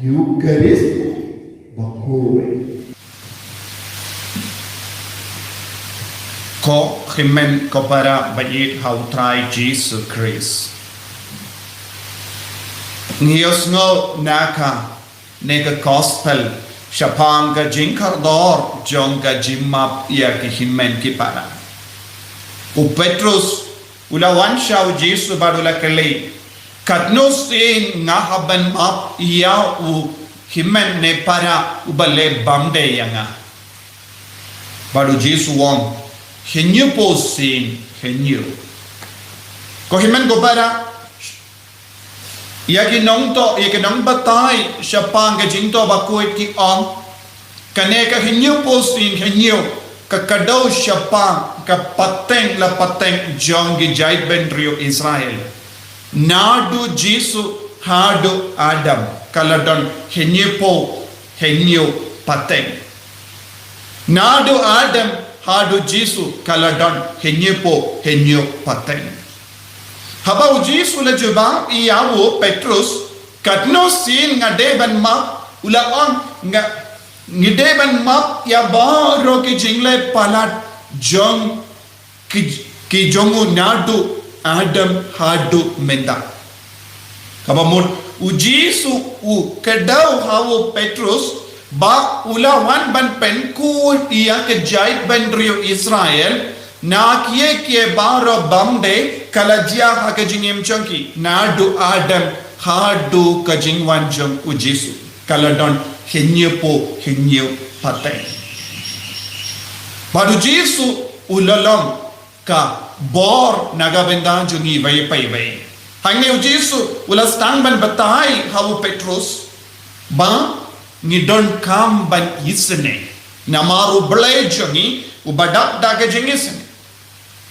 Eucharist Bakowe. Ko himen ko para bayit hautrai Jesus Christ. Ngiyos ngo naka nega gospel shapanga jinkardor jonga jimap ya ki himen ki para. U Petrus ulawan shaw Jesus badula kali katnos in ngahaban map ya u himen ne para ubale bamde yanga. Badu Jesus wong henyu posin henyu. Ko himen ko para yaki nong batay shapang ka jinto bakuit ki on kane ka henyu posin henyu ka kadaw shapang ka pateng la pateng jongi jait benrio Israel nadu Jisu hadu Adam kaladon henyu pateng nadu Adam hadu Jisu kaladon henyu pateng. Habau Jisu la juba iyawo Petrus katno sin ngadeban map ulaon ngadeban map ya baro ki jingle palat jong ki jongu nadu Adam hadu menda. Kabamut u Jisu u kadau hawo Petrus ba ulawan ban penku iya ke jait ban rio Israel na kie baro bamde kalajia hakajingim chonki nadu Adam hadu kajingwan jong u Jisu kaladon henyu patay. Badu Jisu ulalong ka bor nagabendan jongi vay. Hangne u Jisu ulastang ban batay hawu Petrus ba ngidon kam ban isne namaru blay jongi ubadap daga jingisne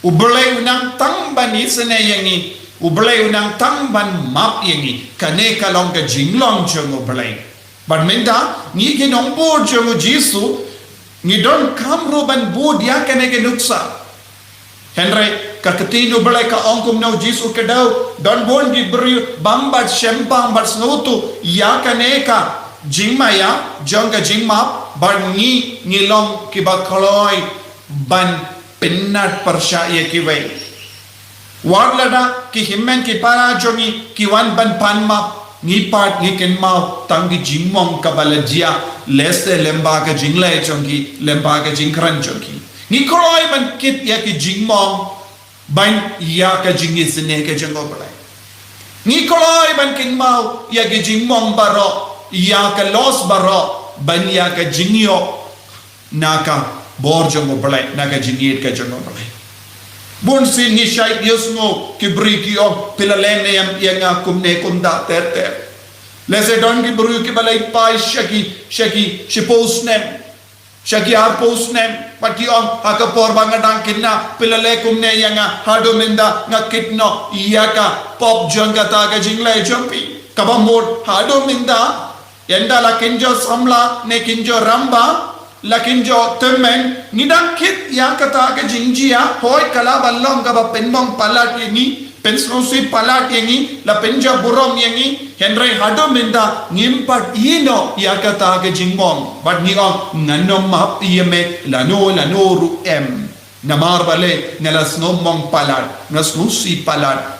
ublay unang tangban isne yangi ublay unang tangban map yangi kane kalong ka jinglong jong ublay badminta ni ginong bod jong Jisu ni don kamro ban bod ya kane ke nuksa Henry kakatino ublay ka ongkum na Jisu kedaw don bon gi bri bambat shempang bat snutu ya kane ka jingmaya jongga jingmap ban ni long kibakaloy ban pinnat persya ye kiwe warlada ki himmen ki para jongi ki wan ban pan map ni part ni ken mau tangi jingmong kabalajia leste lemba ka jingle jongi lemba ka jingkran jongi ni koloy ban kit ya ki jingmong ban ya ka jingi sene ka jongo balai ni koloy ban ken mau ya ki jingmong baro ya ka los baro ban ya ka jingyo naka bor jongo balai naga jingit ka jongo balai bon sin ni shait yosno kibri ki o pilalene yam yanga kumne kunda ter lese don ki bru ki balai pai shaki shaki ar posnem pati on akapor bangadang kinna pilale kumne yanga hado minda ngakitno iyaka pop jonga ta ka jingle jompi kabamod hado minda yenda la kinjo samla ne kinjo ramba lakinjo temen nidang kit ya kata ke jingjia hoy kala ballong ka ba penbong palat yengi pensrosi palat yengi la penja burom yengi henry hado minda ngimpat ino ya kata ke jingmong but ni on nganom map yeme lano ru em namar bale ngalas no mong palat ngasnusi palat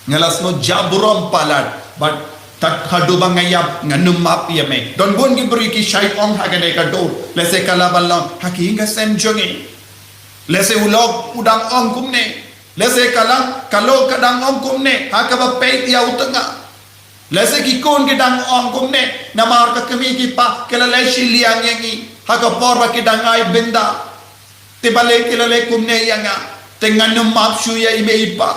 ngalas no jaburom palat but tak hadu bangayap nganum map yeme don bon gi bri ki shai ong hagane ka do lese kala ballang hakinga sem jongi lese ulog udang ong kumne lese kalang kalo kadang ong kumne hakaba peit ya utanga lese ki kon ki dang ong kumne namar ka kami ki pa kala leshi liang yangi haka porba ki dangai benda tibale kilale kumne yanga tenganum map shu ya ibe ipa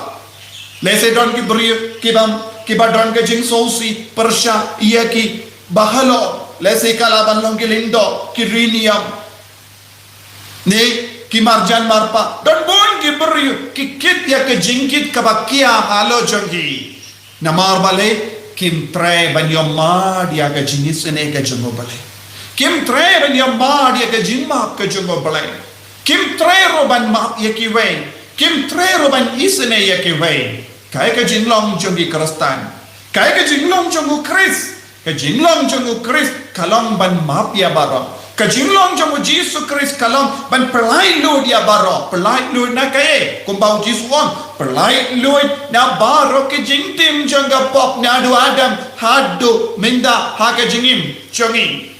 lese don ki bri ki bam kibadon ke jing sosi persya iya ki bahalo lese kala balong ki lindo ki riniam ne ki marjan marpa don bon ki beri ki kit ya ke jingkit kabakia halo jongi namar bale kim tre banyoma dia ke jingis ne ke jongo bale kim tre banyoma dia ke jingma ke jongo bale kim tre roban ma ya ki we kim tre roban isne ya ki we kai ka jinglong jongi Kristen kai ka jinglong jongu Chris ke jinglong jongu Chris kalong ban mapia baro ke jinglong jongu Jesus Chris kalong ban pelai lu dia baro pelai lu na kae kumbau Jesus on pelai lu na baro ke jingtim jonga pop na du Adam hadu minda ha ke jingim jongi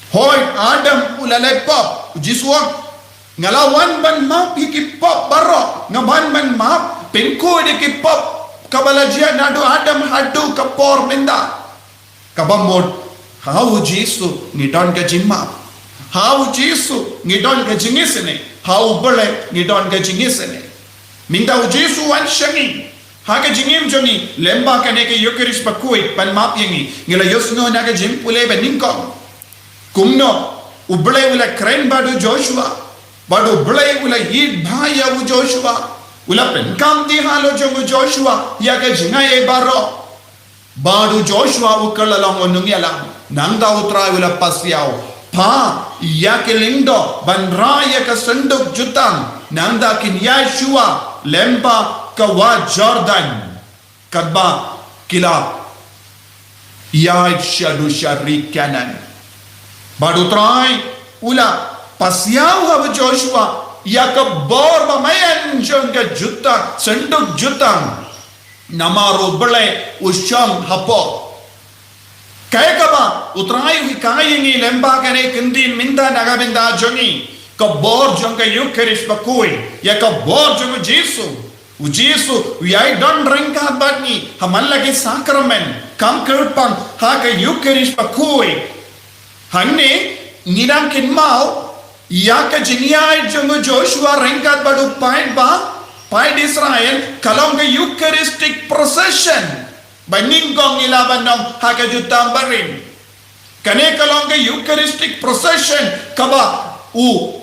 hoi Adam ulalai pop Jesus on ngalawan ban map ki pop baro ngaban ban map penko de ki pop kabalajia nadu Adam hadu kapor minda kabamod how Jesus ngidon ke jimma how Jesus ngidon ke jingisene how bole ngidon ke jingisene minda Jesus wan shangi ha ke jingim jongi lemba kane ke yokeris pakui pan map yangi ngila yosno na ke jim pule beningkong kumno ubule ula kren badu Joshua badu ubule ula hid bhaya u Joshua ula pen kam di halo jongu Joshua ya ke jingai baro badu Joshua ukalalong onung yalang nang da utra ula pasiao pa ya ke lindo ban raya ke senduk jutang nang da kin Yeshua lemba kawa Jordan kadba kila ya shadu shari kanan badu trai ula pasiao ha Joshua ya ke bor ba mayan jonga jutta senduk jutang namaro bele usham hapo kaya kaba utrai wi kayengi lemba kane kindin minda nagabinda jongi ka bor jonga yukeris pakui ya ka bor jonga Jesus we I don't drink batni hamalla ke sacrament kam kerpang ha ka yukeris pakui hanne nidam kinmao ya ka jiniai jonga Joshua rengkat badu paid Israel kalong ke Eucharistic procession baningkong ilabanong haka jutang barin kane kalong ke Eucharistic procession kaba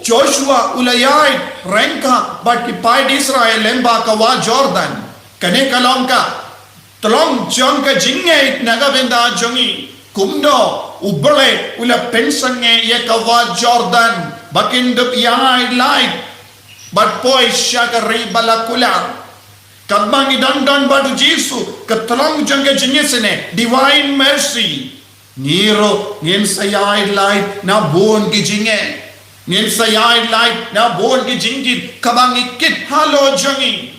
Joshua ulayai rengka bat ki paid Israel lemba kawa Jordan kane kalong ka tolong jong ka jingai nagabenda jongi kumno ubale ula pensange ya kawa Jordan bakindup yai light but boy shagari balakula kadbangi dandan badu Jesus katlang jangga jinisene divine mercy niro ngin sayai light na bon ki jinge ngin sayai light na bon ki jingi kabangi kit halo jangi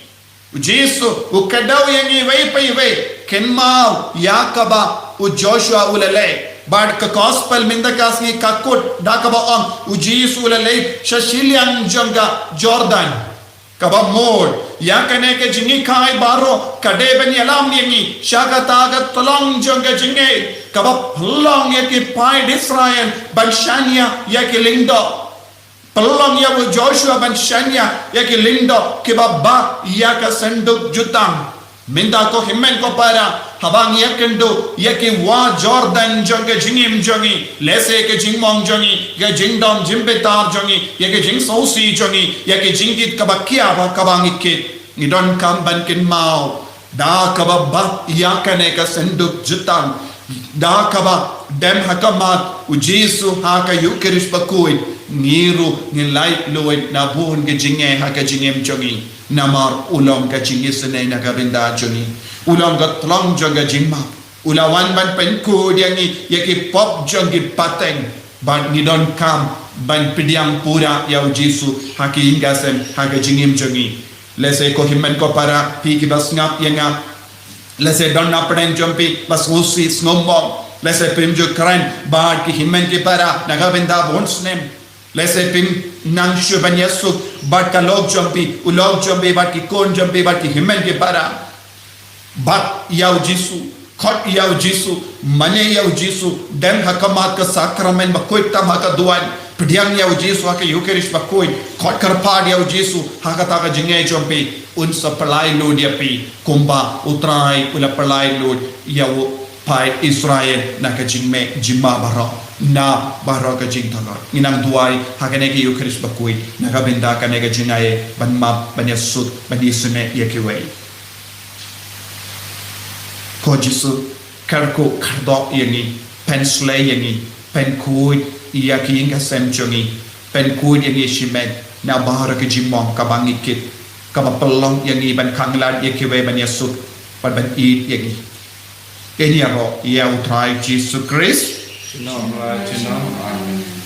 Jesus ukadau yangi wei kenmau yakaba u Joshua ulale bad ka gospel minda kasni kakut dakaba on ujis ulale shashilian janga Jordan kaba mod yakane ke jingi kai baro kade ben yalam ni shagata ga tolong janga jinge kaba long yaki paid Israel ban shania yaki lindo pelong ya Joshua ban shania yaki lindo kibaba yaka senduk jutang minda ko himmen ko para habang yakendo yaki wa Jordan jonga jingim jongi lese ke jingmong jongi ga jingdom jimbetar jongi yaki jing sosi jongi yaki jingit kabakia ba kabang ikit ngidon kam ban kin mau da kababa yakane ka senduk jutang da kaba dem hakamat ujisu haka yukeris pakui ngiru ngilai loid na buhun ke jinge haka jingim jongi namar ulong ka jingisene nagabinda jongi ulang ka tlang jonga jingma ulawan ban penku diangi yaki pop jongi pateng ban ngidon kam ban pidiang pura ya ujisu haki ingasem haka jingim jongi lese ko himmen ko para piki bas ngap yanga lese donna peden jompi bas usi snombom lese primjo kran bad ki himmen ki para nagabinda bonsnem lese pim nang shuban yesu bad ka log jompi ulog jompi bad ki kon jompi bad ki himmen ki para bat yau Jisu khot yau Jisu mane yau Jisu dem hakamat ka sakramen bakoi tam haka duan pediang yau Jisu haka Eucharis bakoi khot karpad yau Jisu haka ta ka jingai jompi un supply load ya pi kumba utrai ula palai load yau pai Israel na ka jingme jimma baro na baro ka jing thagar inang duai haka ne ki Eucharis bakoi na ka benda ka ne ka jingai ban map ban yasut ban isme yakiwei ko Jisu karko kardo yangi pensle yangi penkuy yaki inga semjongi penkuy yangi shimed na bahara ke jimong kabangikit kabapelong yangi ban kanglan yakiwe ban yasut ban eat yangi Eniaro, Iau Trai Jesus Christ. Chinam la chinam amen.